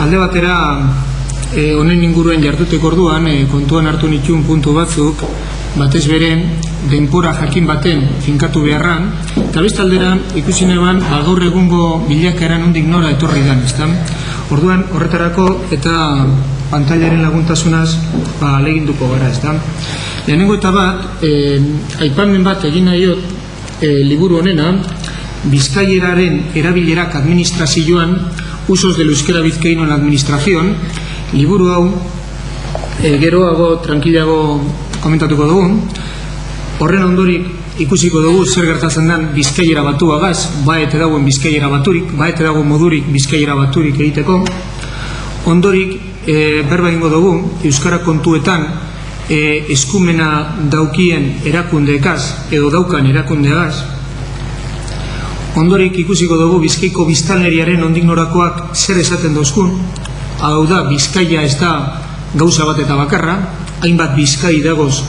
Alde batera honen inguruen jarduteko orduan kontuan hartu nituen puntu batzuk, batez bere denpora jakin baten finkatu beharran, eta beste aldera ikusi neban gaur egungo bilakaera nondik nora etorri dan, ezta? Orduan horretarako eta pantailaren laguntasunaz ahaleginduko gara, ezta? Lehenengo eta bat, aipamen bat egin nahiot liburu honena, Bizkaieraren erabilerak administrazioan, usos del euskera vizcaíno en la administración, liburu hau geroago, tranquilago komentatuko dugu. Horren ondorik ikusiko dugu zer gertatzen den Bizkaiera batuagaz, baete dagoen Bizkaiera baturik, baete dago modurik Bizkaiera baturik egiteko. Ondorik berba egingo dugu euskara kontuetan eskumena daukien erakundeekaz edo daukan erakundeagaz. Ondorik ikusiko dugu Bizkaiko biztanleriaren ondik norakoak zer esaten dozkun. Hau da, Bizkaia ez da gauza bat eta bakarra, hainbat Bizkai dagoz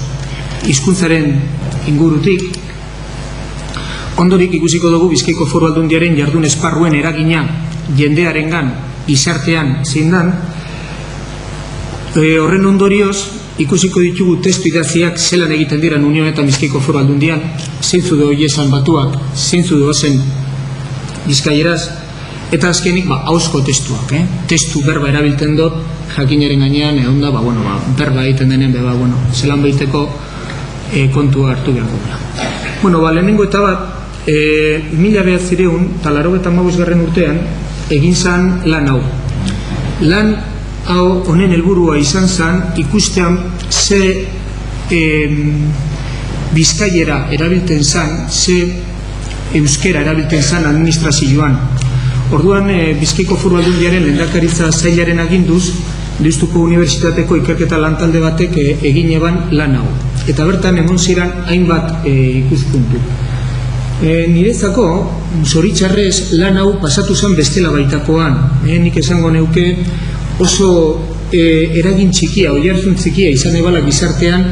hizkuntzaren ingurutik. Ondorik ikusiko dugu Bizkaiko Foru Aldundiaren jardun esparruen eragina jendearengan, gizartean zein dan. Horren ondorioz ikusiko ditugu testu idatziak zelan egiten diran Union eta Bizkaiko Foru Aldundian, zeintzu doiesan batuak, zeintzu doazen Bizkaieraz, eta azkenik ahozko testuak, testu berba erabiltzen dut jakinaren gainean, egon da, berba egiten denen, zelan behiteko kontua hartu behar dugula. Lehenengo eta bat, 1995 urtean, egin zan lan hau. Lan hau honen helburua izan zen ikustean ze Bizkaiera erabiltzen zen, ze euskera erabiltzen zen administrazioan. Orduan Bizkaiko Foru Aldundiaren lehendakaritza sailaren aginduz Deustuko Unibertsitateko ikerketa lantalde batek egin eban lan hau. Eta bertan egon ziren hainbat ikuspuntu. Niretzako, zoritxarrez, lan hau pasatu zen bestela baitakoan. Nik esango neuke oso eragin txikia, oihartzun txikia izan ebala gizartean,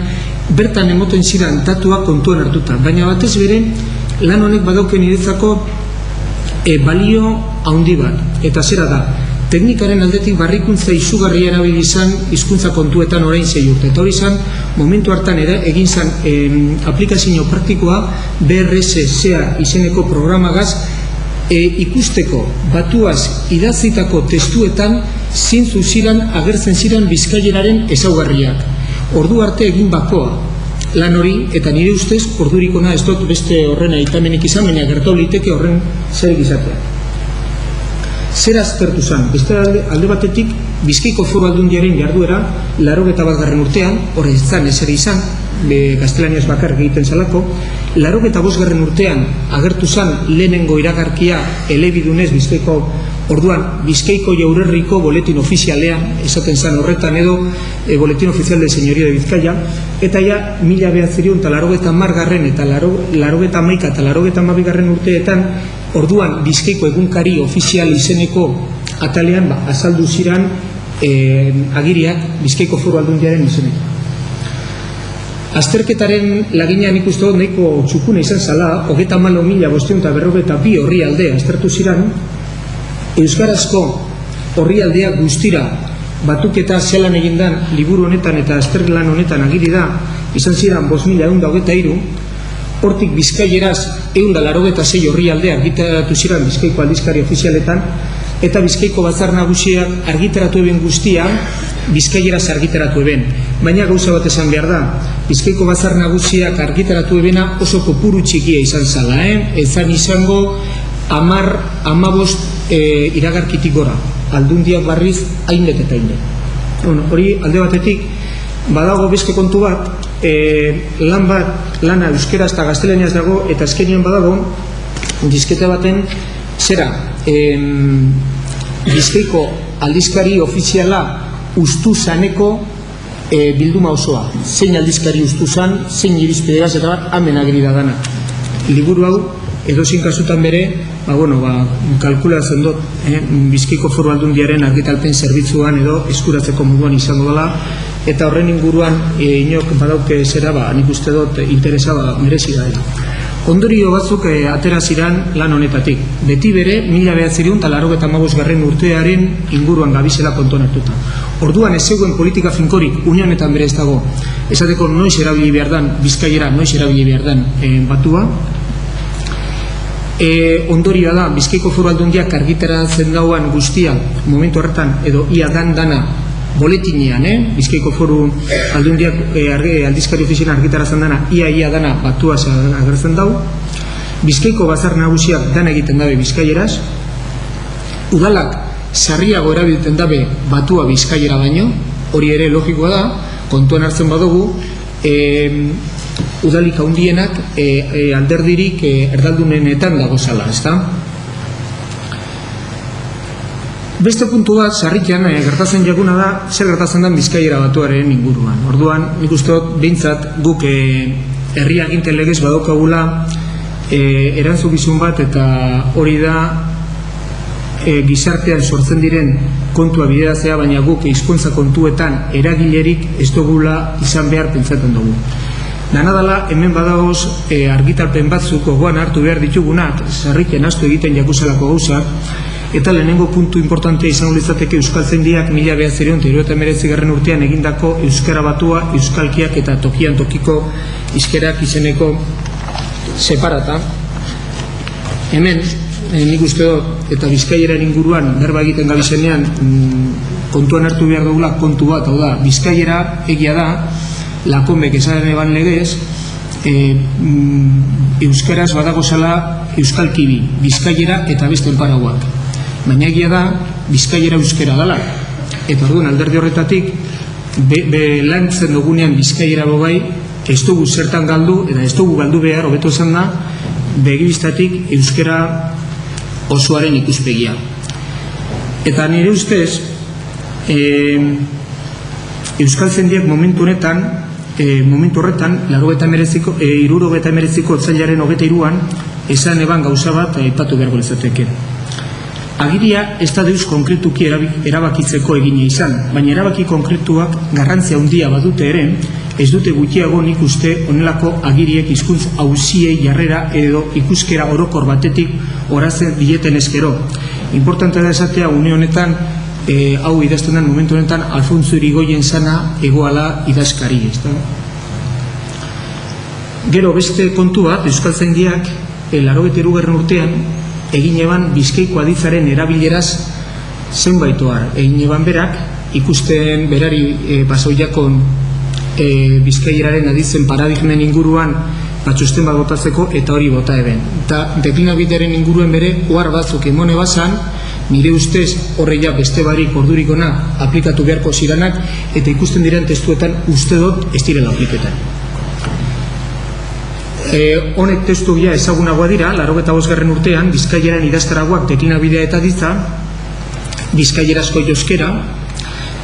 bertan emoten ziren datuak kontuan hartuta. Baina batez bere, lan honek badauken niretzako balio handi bat. Eta zera da, teknikaren aldetik barrikuntza izugarria erabili izan hizkuntza kontuetan orain 6 urte. Eta hori izan, momentu hartan egin zan aplikazio praktikoa BRS-SEA izeneko programagaz ikusteko batuaz idatzitako testuetan zintzu ziren agertzen ziren Bizkaieraren ezaugarriak. Ordu arte egin bakoa lan hori, eta nire ustez ordurik ona ez dut beste horren aitamenik izan, baina gertatu liteke horren zer izatea. Zer aztertu zen? Beste alde batetik Bizkaiko Foru Aldundiaren jarduera 81. urtean, horre zan ezer izan, gaztelaniaz bakar egiten zalako, 85. urtean agertu zen lehenengo iragarkia elebidunez Bizkaiko, orduan Bizkaiko Jaurerriko boletin ofizialean, esaten zen horretan edo boletin ofizial del Señorío de Bizkaia, eta ja 1980 eta 81 eta 82 urteetan, orduan Bizkaiko egunkari ofizial izeneko atalean azaldu ziren agiriak Bizkaiko Foru Aldundiaren izeneko. Azterketaren laginean ikustu nahiko txukuna izan zala, 34.552 orrialde aztertu ziren, euskarazko orrialdea guztira batuketa zelan egindan liburu honetan eta azterlan honetan agiri da, izan ziren 5.123, hortik Bizkaieraz 186 orrialde argitaratu ziren Bizkaiko aldizkari ofizialetan, eta Bizkaiko Batzar Nagusiak argitaratu eben guztia Bizkaieraz argitaratu eben. Baina gauza bat esan behar da, Bizkaiko Batzar Nagusiak argitaratu ebena oso kopuru txikia izan zala, ezan izango 10-15 iragarkitik gora, aldundiak barriz haindet eta haindet. Hori alde batetik, badago beste kontu bat, lana euskeraz eta gaztelaniaz dago, eta azkenean badago, diskete baten, zera, Bizkaiko aldizkari ofiziala ustu zaneko bilduma osoa. Zein aldizkari ustu zan, zein irizpidegaz eta bat, hemen agiri da dana. Liburu hau, edozein kasutan bere, kalkulatzen dut, Bizkaiko Foru Aldundiaren argitalpen zerbitzuan edo eskuratzeko moduan izango dela, eta horren inguruan inok badauke zera, nik uste dut interesa merezi da. Ondorio batzuk atera ziren lan honetatik. Beti bere 1985 urtearen inguruan gabizela kontuan hartuta. Orduan ez zegoen politika finkorik une honetan bere ez dago. Esateko noiz erabili behar dan Bizkaiera, noiz erabili behar dan batua. Ondorioa da, Bizkaiko Foru Aldundiak argitaratzen dauan guztia momentu horretan, edo ia dana boletinean, Bizkaiko Foru Aldundiak aldizkari ofizialan argitaratzen dana, ia dana batua agertzen dau. Bizkaiko Batzar Nagusiak dana egiten dabe bizkaieraz. Udalak sarriago erabiltzen dabe batua bizkaiera baino, hori ere logikoa da, kontuan hartzen badugu, udalik handienak alderdirik erdaldunenetan dagozala, ezta? Beste puntu bat, sarrikian gertatzen jaguna da, zer gertatzen den Bizkaiera batuaren inguruan. Orduan, nik uste dut, behintzat guk herri aginten legez badaukagula erantzukizun bat, eta hori da gizartean sortzen diren kontua bideratzea, baina guk hizkuntza kontuetan eragilerik ez dugula izan behar pentsatzen dugu. Dana dela, hemen badagoz argitalpen batzuk gogoan hartu behar ditugunak, sarriken astu egiten jakuzalako gauzak, eta lehenengo puntu importantea izango litzateke Euskaltzaindiak 1979 urtean egindako euskara batua, euskalkiak eta tokian tokiko hizkerak izeneko separata. Hemen, nik uste dut, eta Bizkaiaren inguruan berba egiten gabizenean kontuan hartu behar dugula kontu bat, hau da, Bizkaiera egia da, Lakonbek esan eban legez, euskaraz badagozala euskalkibi, Bizkaiera eta beste enparauak. Baina egia da, Bizkaiera euskera dela. Eta orduan alderdi horretatik, lantzen dugunean Bizkaiera bogai, ez dugu zertan galdu, eta ez dugu galdu behar, hobeto esan da, begibistatik euskera osoaren ikuspegia. Eta nire ustez, Euskaltzaindiak momentu horretan, 1979ko otsailaren 23an, esan eban gauza bat aipatu beharko litzateke. Agiria ez da deus konkretuki erabakitzeko egine izan, baina erabaki konkretuak garrantzia handia badute ere, ez dute gutxiago nik uste honelako agiriek hizkuntz auziei jarrera edo ikuskera orokor batetik horazen dieten eskero. Importantea da esatea une honetan, hau idazten den momentu honetan Alfonso Irigoyen sana egoala idazkari, ezta? Gero beste kontu bat, Euskaltzaindiak 83. urtean egin eban Bizkaiko aditzaren erabileraz zenbait ohar. Egin eban berak, ikusten berari basoiakon Bizkaieraren aditzen paradigmen inguruan batxosten bat botatzeko, eta hori bota eben. Eta deklinabidearen inguruen bere ohar batzuk emone bazan, nire ustez horreia beste barik ordurik ona aplikatu beharko ziranak, eta ikusten diren testuetan uste dut ez direla apliketan. Honek testu bila ezagunagoa dira, 85. urtean, Bizkaieran idazkaragoak deklinabidea eta ditza, Bizkaierazko joskera,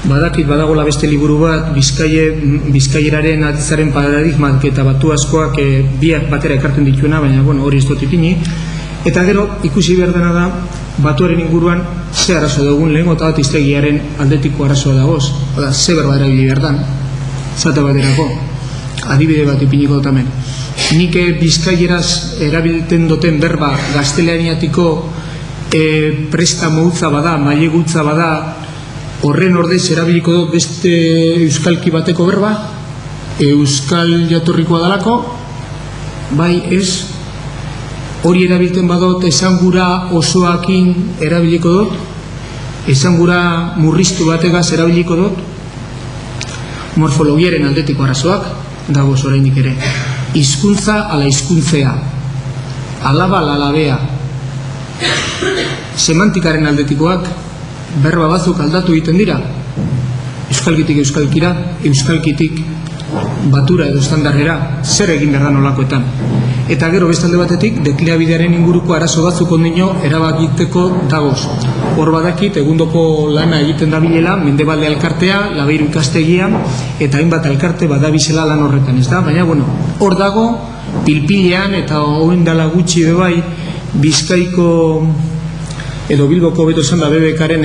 badakit badagola beste liburu bat, Bizkaieraren aditzaren paradigmak eta batu askoak biak batera ekartzen dituena, baina hori ez dut ipini. Eta gero, ikusi behar dena da, batuaren inguruan ze arazo dugun lehen, eta bat hiztegiaren aldetiko arazoa dagoz. Oda, ze berba erabili behar dan, zate baterako, adibide bat ipiniko dut hemen. Nik Bizkaieraz erabiltzen duten berba gaztelaniatiko prestamo utza bada, mailegutza bada, horren ordez erabiliko dut beste euskalki bateko berba, euskal jatorrikoa dalako, bai ez, hori erabiltzen badot esangura osoakin erabiliko dut, esangura murriztu bategaz erabiliko dut, morfologiaren aldetiko arazoak, dagoz oraindik ere. Hizkuntza ala hizkuntzea, alaba ala alabea, semantikaren aldetikoak, berba batzuk aldatu egiten dira, euskalkitik euskalkira, euskalkitik batura edo estandarrera, zer egin behar da nolakoetan. Eta gero bestalde batetik, dekliabidearen inguruko arazo batzuk ondino erabakiteko dagoz. Hor badakit, egundoko lana egiten dabilela, Mendebalde alkartea, Labeiru ikastegia, eta hainbat alkarte badabizela lan horretan, ez da? Baina, hor dago, pilpilean, eta oindala gutxi bebai, Bizkaiko edo Bilboko beto esan da BBKaren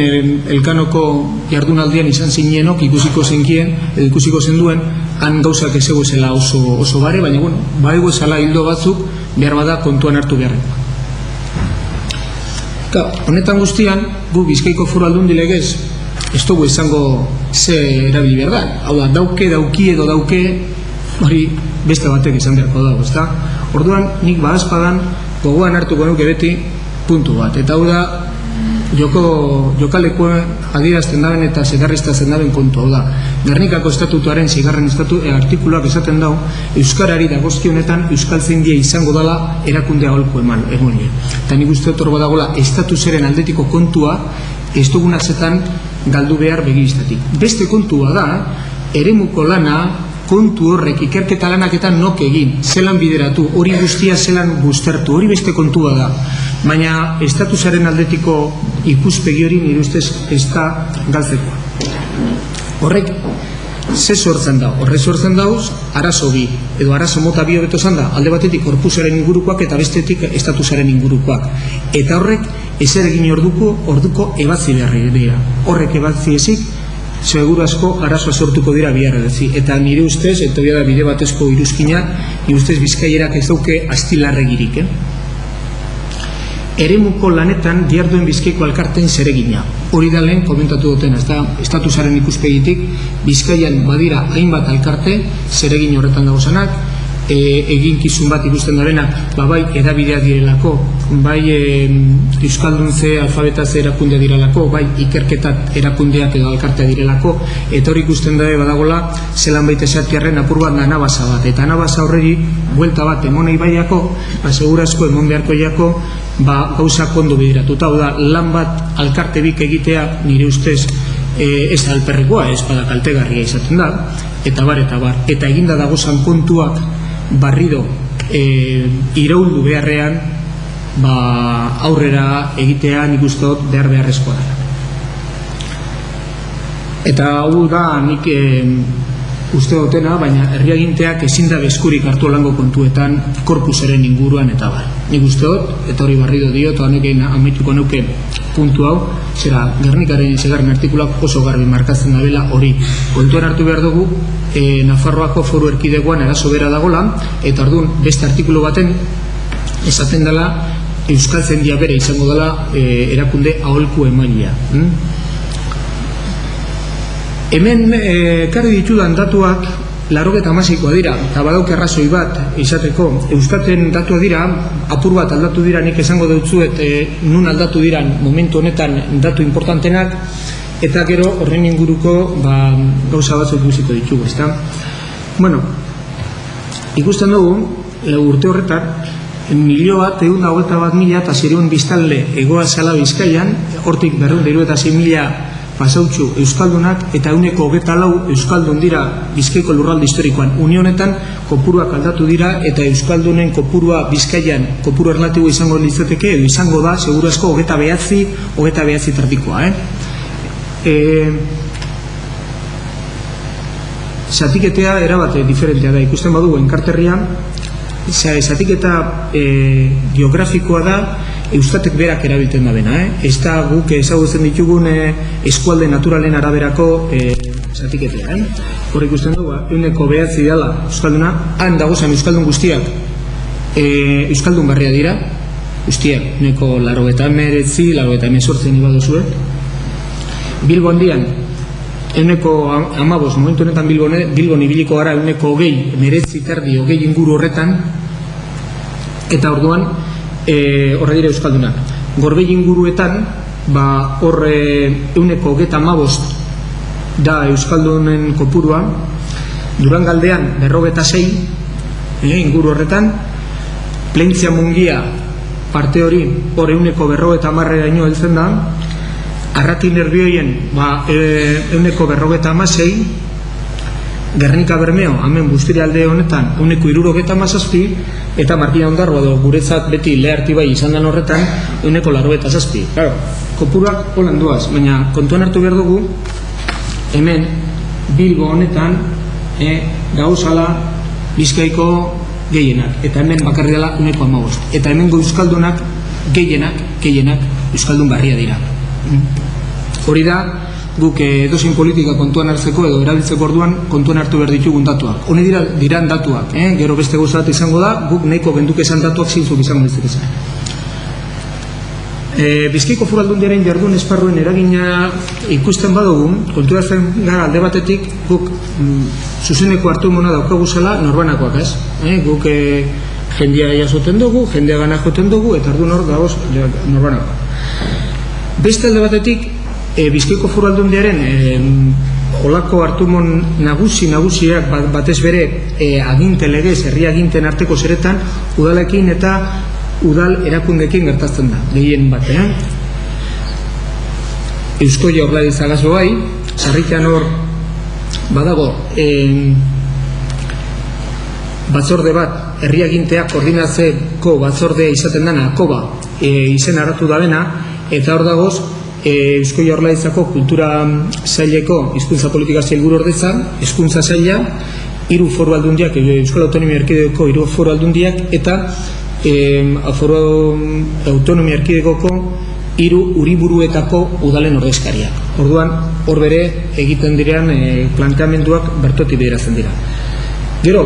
elkanoko jardunaldian izan zinenok ikusiko zenkien, edo ikusiko zenduen, han gauzak ez egoezela oso bare, baina baigo esala hildo batzuk behar bada kontuan hartu beharrekoa. Honetan guztian, gu Bizkaiko Foru Aldundi legez ez dugu izango ze erabili behar da. Hau da, dauki edo dauke, hori beste batek izan beharko dago, ezta? Orduan, nik badazpadan gogoan hartuko nuke beti puntu bat. Eta hau da, jokaleko adierazten daben eta zedarriztatzen daben kontu. Hau da, Gernikako estatutuaren 6. artikuluak esaten dau, euskarari dagozkionetan euskaltzaindia izango dela erakunde aholku emonien. Eta nik uste dut hor badagoela estatusaren aldetiko kontua ez dugunazetan galdu behar begibistatik. Beste kontua da, eremuko lana, kontu horrek ikerketa lanaketan nok egin, zelan bideratu, hori guztia zelan guztertu, hori beste kontua da. Baina estatusaren aldetiko ikuspegi hori nire ustez ez da galtzekoa. Horrek ze sortzen da? Horrek sortzen dauz arazo bi, edo arazo mota bi hobeto zan da, alde batetik korpusaren ingurukoak eta bestetik estatusaren ingurukoak. Eta horrek ezer egin orduko ebatzi beharri dira. Horrek ebatzi ezik, seguru asko arazoa sortuko dira biharra dezi. Eta nire ustez, eta da bide batezko iruzkina, nire ustez Bizkaierak ez dauke astilarregirik. Eremuko lanetan diharduen Bizkaiko alkarteen zeregina. Hori da lehen komentatu duten, ez da, estatusaren ikuspegitik, Bizkaian badira hainbat alkarte, zeregin horretan dagozanak, eginkizun bat ikusten dabenak, bai edabidea direlako, bai euskalduntze alfabetatze erakundea direlako, bai ikerketat erakundeak edo alkartea direlako, eta hori ikusten dabe badagola, zelan baita esatiarren apur bat anabasa bat, eta anabasa horreri, buelta bat emonei baiako, segurazko emon beharko jako, gauza kondo bidiratuta, hau da, lan bat alkarte bik egitea nire ustez ez alperrekoa, ez bada kaltegarria izaten da, eta bar, eta eginda dagozan kontuak barrido irauldu beharrean aurrera egitea nik uste dut beharrezkoa da. Eta hau da nik uste dutena, baina herriaginteak ezin da eskurik hartu lango kontuetan korpusaren inguruan eta bar. Nik uste dut, eta hori barrido dio, eta honekin amaituko nuke puntu hau, zera Gernikaren 6. artikulak oso garbi markatzen dabela hori. Kontuan hartu behar dugu, Nafarroako Foru Erkidegoan arazo bera dagola, eta orduan beste artikulu baten esaten dela euskaltzaindia bere izango dela erakunde aholku emailea. Hemen ekarri ditudan datuak 86koa dira, eta badauk arrazoi bat izateko. Euskaten datua dira, apur bat aldatu dira, nik esango dutzuet nun aldatu diran momentu honetan datu importantenak, eta gero horren inguruko gauza batzuk ikusiko ditugu, ezta? Bueno, ikusten dugu, urte horretan, 1.121.000 biztanle egoazala Bizkaian, hortik 276.000 pasautxu euskaldunak eta 124 euskaldun dira Bizkaiko lurralde historikoan. Unionetan kopuruak aldatu dira eta euskaldunen kopurua Bizkaian kopuru erlatibo izango litzateke edo izango da, seguru asko 29 tartikoa. Zatiketea erabate diferentea da, ikusten badugu enkarterrian, zatiketa geografikoa da Eustatek berak erabiltzen da bena, ez da guk ezagutzen ditugun eskualde naturalen araberako zatiketea. Hor ikusten dugu, 109 dela euskalduna, han dagozan euskaldun guztiak euskaldun barria dira, guztiak, 189, 188 ibadozue. Bilbo handian, 115, momentu honetan Bilbon ibiliko gara 120, 19 inguru horretan, eta orduan horre dira euskaldunak. Gorbei inguruetan, horre 135 da euskaldunen kopurua, Durangaldean 46 inguru horretan, Plentzia Mungia parte hori hor 150 heltzen da, Arrati Nerbioien 156, Gernika Bermeo, hemen Busturialde honetan 177, eta Martina Ondarroa edo guretzat beti leharti bai izan den horretan 187. Claro, kopuruak holan duaz, baina kontuan hartu behar dugu, hemen Bilbo honetan gauzala Bizkaiko gehienak, eta hemen bakarri dela 115. Eta hemen euskaldunak gehienak euskaldun barria dira. Hori da guk edozein politika kontuan hartzeko edo erabiltzeko orduan kontuan hartu behar ditugun datuak. Hone diran datuak, gero beste gauza bat izango da, guk nahiko genduke esan datuak zintzuk izango dizkizan. Bizkaiko Foru Aldundiaren jardun esparruen eragina ikusten badugu, konturatzen gara alde batetik, guk zuzeneko hartu emona daukaguzela norbanakoak, ez? Guk jendea jasoten dugu, jendea gana joten dugu, eta orduan hor dagoz norbanakoak. Beste alde batetik, Bizkaiko Foru Aldundiaren olako hartumon nagusiak batez bere aginte legez, herri aginten arteko zeretan, udalekin eta udal erakundekin gertatzen da, gehien batean. Eusko Jaurlaritza gazo bai, sarritan hor badago batzorde bat, herri aginteak koordinatzeko batzordea izaten dena, AKOBA izen hartu da bena, eta hor dagoz Eusko Jaurlaritzako kultura saileko hizkuntza politika sailburu ordezan, hezkuntza saila, 3 foru aldundiak, Euskal Autonomia Erkidegoko 3 foru aldundiak, eta Autonomia Erkidegoko 3 uriburuetako udalen ordezkariak. Orduan, hor bere egiten direan planteamenduak bertotik bideratzen dira. Gero,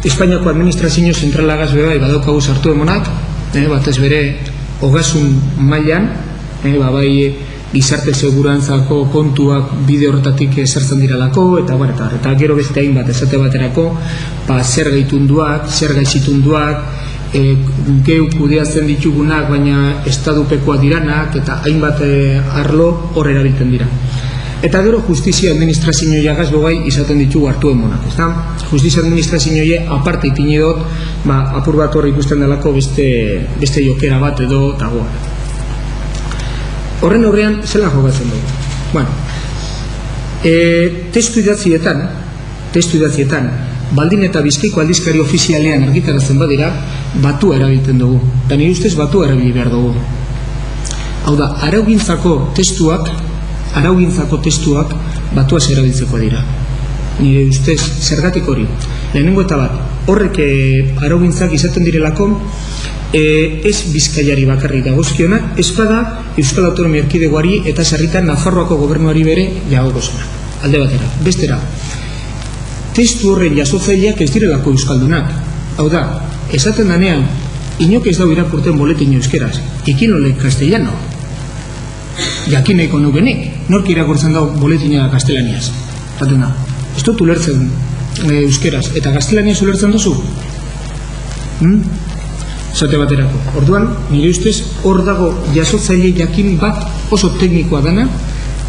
Espainiako administrazio zentralagaz bai badaukagu sartu emonak, batez bere ogasun mailan, bai gizarte segurantzako kontuak bide horretatik sartzen diralako, eta gero beste hainbat esate baterako, zer gaitunduak, zer gaitzitunduak, geu kudeatzen ditugunak, baina estadupekoa diranak, eta hainbat arlo hor erabiltzen dira. Eta gero justizia administrazioa gazbo gai izaten ditugu hartu emonak, ezta? Justizia administrazioa aparte ipini dut, apur bat horri ikusten delako beste jokera bat edo dagoa. Horren horrean, zelan jokatzen dugu? Bueno, testu idatzietan, baldin eta Bizkaiko aldizkari ofizialean argitaratzen badira, batua erabiltzen dugu. Da nire ustez batua erabili behar dugu. Hau da, araugintzako testuak batuaz erabiltzeko dira. Nire ustez, zergatik hori. Lehenengo eta bat, horrek araugintzak izaten direlako, ez Bizkaiari bakarrik dagozkiona, ez bada Euskal Autonomia Erkidegoari eta sarritan Nafarroako gobernuari bere jagokosuna. Alde batera. Bestera, testu horren jasotzaileak ez direlako euskaldunak. Hau da, esaten danean, inok ez dau irakurten boletin euskeraz, ikinole castellano. Jakin nahiko nukenik, nork irakurtzen dau boletina kastelaniaz. Zaten da, ez dut ulertzen euskeraz, eta kastelaniaz ulertzen duzu? Zate baterako. Orduan, nire ustez, hor dago jasotzaile jakin bat oso teknikoa dana,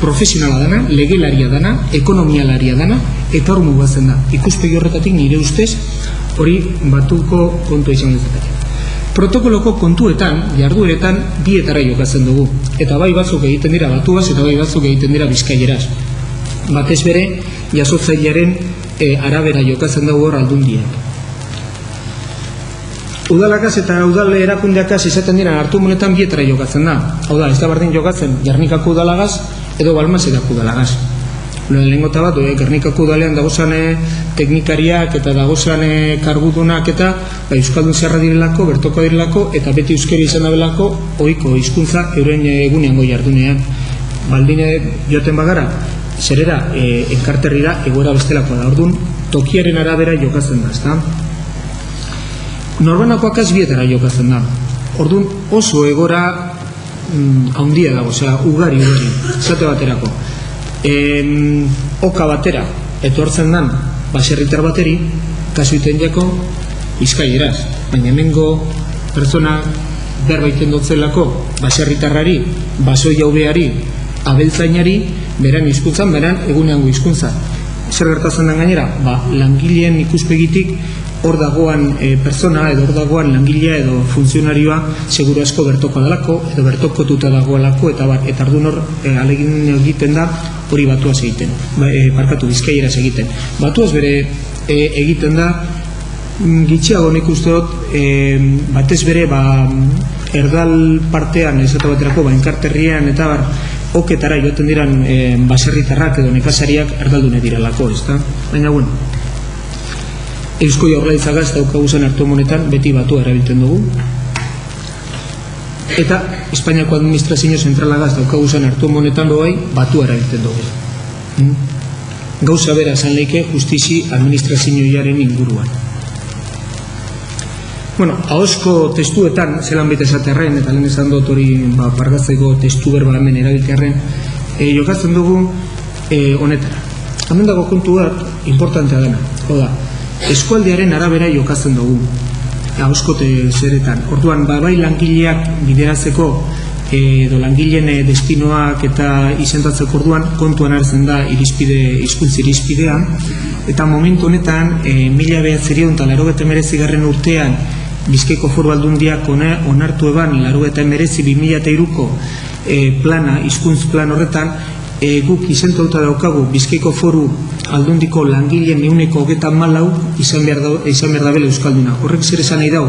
profesionala dana, legelaria dana, ekonomialaria dana, eta hor mugatzen da. Ikuspegi horretatik nire ustez, hori batuko kontua izan dezakete. Protokoloko kontuetan, jardueretan, bietara jokatzen dugu. Eta bai batzuk egiten dira batuaz, eta bai batzuk egiten dira bizkaieraz. Batez bere, jasotzailearen arabera jokatzen dugu hor aldundiak. Udalakaz eta udale erakundeakaz izaten dira hartu monetan bietara jokatzen da. Hau da, ez da bardin jokatzen Gernikako udalagaz edo Balmasedako udalagaz. Lehenengo eta bat, Gernikako udalean dagozan teknikariak eta dagozan kargudunak eta euskaldun zerra direlako, bertoko direlako, eta beti euskeri izan dabelako ohiko hizkuntza euren eguneango jardunean. Baldin joten bagara, zerera enkarterrira egoera bestelakoa da. Orduan, tokiaren arabera jokatzen da, ezta? Norbanakoak bietara jokatzen da. Orduan oso egora haundia dago, ugari, zate baterako. Oka batera, etortzen dan, baserritar bateri, kasu iten jako, bizkaieraz. Baina hemengo pertsona berbaiten dutzelako, baserritarrari, basoi jaubeari, abeltzainari, beran hizkuntzan, beran eguneango hizkuntza. Zer gertatzen den gainera? Langileen ikuspegitik, hor dagoan pertsona edo hor dagoan langilea edo funtzionarioa seguru asko bertoko dalako edo bertokotuta dagoelako eta ardun hor alegin egiten da hori batuaz egiten, bizkaieraz egiten. Batuaz bere egiten da gitxiago nik uste dut batez bere erdal partean esate baterako enkarterrian eta oketara joten diran baserritarrak edo nekazariak erdaldune direlako, ezta? Baina bueno, Eusko Jaurlaritzagaz daukaguzan hartu monetan beti batua erabiltzen dugu. Eta Espainiako administrazio zentralagaz daukaguzan hartu honetan doai, batua erabiltzen dugu. Gauza bera esan leike justizi administrazioaren inguruan. Bueno, ahozko testuetan, zelan bete esaterren, eta lehen esan dut hori pargatzeko testu berba hemen erabiltearren, jokatzen dugu honetara. Hemen dago kontu bat, importantea dena. Oda, eskualdearen arabera jokatzen dugu, ahozko zeretan. Orduan, bai langileak bideratzeko, edo langileen destinoak eta izendatzeko orduan, kontuan hartzen da hizkuntza irizpidea, eta momentu honetan, 1989 urtean, Bizkaiko Foru Aldundiak onartu eban 1989ko plana, hizkuntz plan horretan, guk izendatuta daukagu Bizkaiko Foru Aldundiko langileen 24% izan behar dabela euskalduna. Horrek zer esan nahi dau,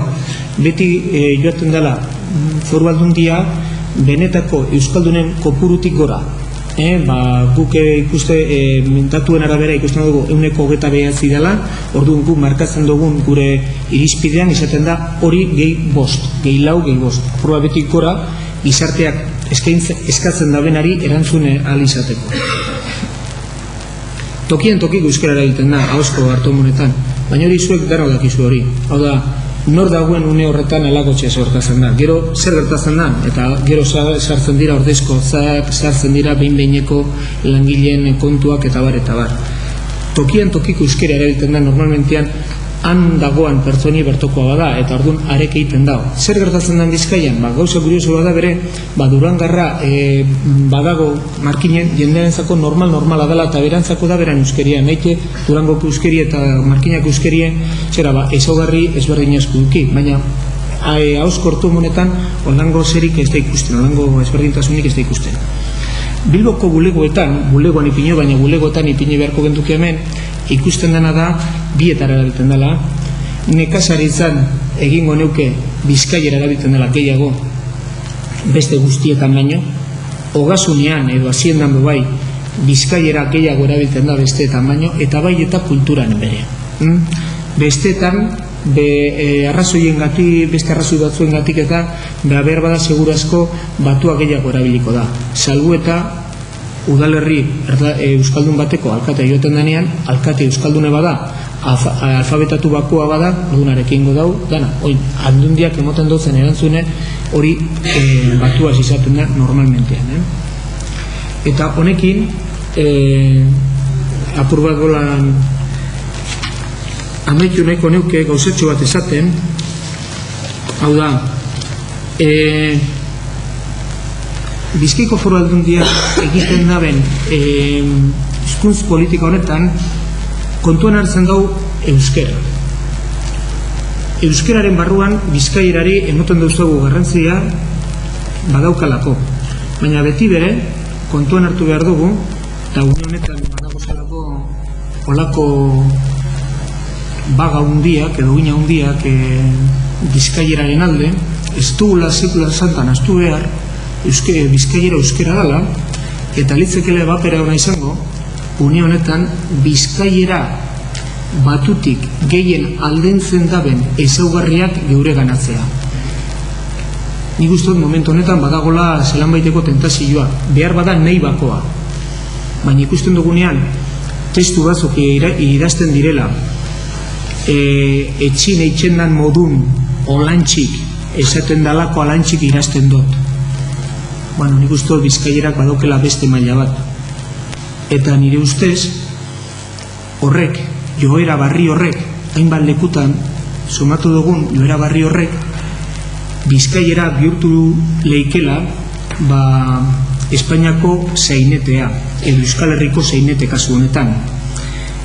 beti joaten dela Foru Aldundia benetako euskaldunen kopurutik gora. Guk ikuste datuen arabera ikusten dugu 29% dela, orduan guk markatzen dugun gure irizpidean izaten da hori gehi 5, gehi 4, gehi 5. Proba beti gora gizarteak eskatzen da benari erantzune ahal izateko. Tokien tokiko euskarara egiten da, ahozko hartu honetan, baina hori zuek dara dakizu hori. Hau da, nor dagoen une horretan alagotxe sortatzen da. Gero zer gertatzen da, eta gero sartzen dira ordezko, sartzen dira behin-behineko langileen kontuak eta bar, eta bar. Tokian tokiko euskera erabiltzen da normalmentean, han dagoan pertsoni bertokoa bada, eta orduan arek egiten da. Zer gertatzen da Bizkaian? Gauza kurioso bada bere, Durangarra badago markinen jendearentzako normala dela, eta berantzako da beran euskeria. Naite Durangoko euskeria eta markinako euskeria ezaugarri ezberdin asko duki, baina ahozko ortu honetan olango zerik ez da ikusten, olango ezberdintasunik ez da ikusten. Bilboko bulegoan ipine, baina bulegoetan ipine beharko genduki hemen, ikusten dena da, bietara erabiltzen dela, nekazaritzan egingo neuke Bizkaiera erabiltzen dela gehiago, beste guztietan baino, ogasunean edo haziendan bai, Bizkaiera gehiago erabiltzen da besteetan baino, eta bai eta kulturan bere. Besteetan, beste arrazoi batzuen gatik eta behar bada segurazko batua gehiago erabiliko da. Salbu eta udalerri euskaldun bateko alkate joeten denean, alkate euskaldune bada, alfabetatu bakoa bada, ordunarekin godau, dana, aldundiak emoten dutzen erantzune, hori batuaz izaten da normalmentean. Eta honekin, apur bat golan amaitu nahiko neuke gauzetxo bat esaten, hau da, Bizkaiko Foru Aldundiak egiten daben hizkuntz politika honetan kontuan hartzen dau euskera. Euskeraren barruan Bizkaierari emoten dauzagu garrantzia badaukalako. Baina beti bere kontuan hartu behar dugu, eta une honetan badago zelako olako baga hundiak edo gina hundiak Bizkaieraren alde, ez dugula sekula santan astu behar, Bizkaiera euskera dela, eta litzekele bapera hona izango, une honetan Bizkaiera batutik gehien aldentzen daben ezaugarriak geure ganatzea. Nik uste dut momentu honetan badagola zelan baiteko tentazioa, behar bada nahi bakoa. Baina ikusten dugunean, testu batzuk idazten direla, etxin eitxendan modun olantxik, esaten dalako alantxik idazten dut. Bueno, nik uste dut Bizkaierak badaukela beste maila bat. Eta nire ustez, horrek, joera barri horrek, hainbat lekutan, somatu dugun joera barri horrek, Bizkaiera bihurtu leikela, Espainiako zainetea, edo Euskal Herriko zainete kasu honetan.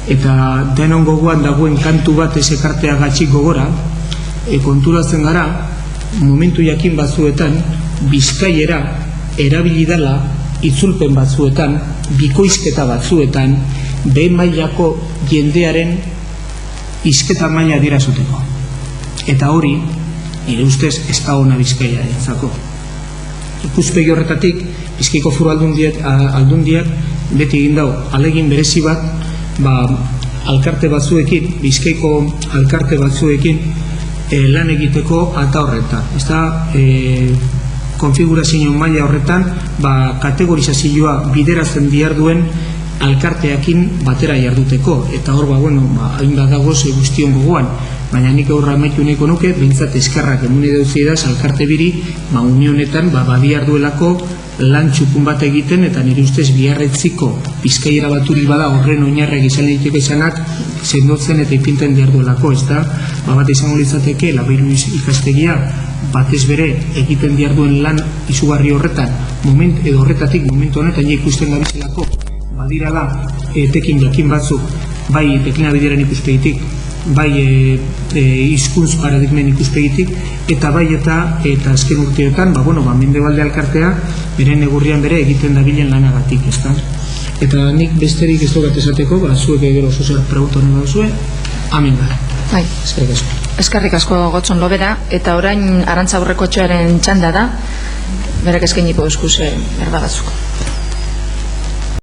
Eta denon gogoan dagoen kantu bat ez ekartea gatxik gogora, konturatzen gara, momentu jakin batzuetan, Bizkaiera erabili dela itzulpen batzuetan, bikoizketa batzuetan, behin mailako jendearen hizketa maila adierazteko. Eta hori, nire ustez, ez da ona Bizkaia entzako. Ikuspegi horretatik, Bizkaiko Foru Aldundiak beti egin dau, alegin berezi bat, alkarte batzuekin, Bizkaiko alkarte batzuekin lan egiteko ata horretan. Ez da, konfigurazio maila horretan kategorizazioa bideratzen diharduen alkarteakin batera jarduteko, eta hor hainbat dagoz guztion gogoan, baina nik aurra amaitu nahiko nuke, behintzat eskerrak emune dutzi edaz alkarte biri, unionetan badiarduelako lan txukun bat egiten, eta nire ustez biarretziko Bizkaiera baturi bada horren oinarrak izan liteke izanak sendotzen eta ipinten diarduelako, ez da, bat izango litzateke Labeiru ikastegia batez bere egiten diarduen lan izugarri horretan, horretatik momentu honetan ikusten gabizelako, badirala etekin jakin batzuk, bai deklinabideren ikuspegitik, bai hizkuntz paradigmen ikuspegitik, eta bai eta azken urteotan, Mendebalde alkartea beren negurrian bere egiten dabilen lanagatik, ezta? Eta nik besterik ez dogat esateko, zuek gero sozial pregunta hori baduzue, amen da. Bai. Eskerrik asko. Eskerrik asko Gotzon Lobera, eta orain Arantza Aurrekotxearen txanda da, berak eskainiko eskuz berba batzuk.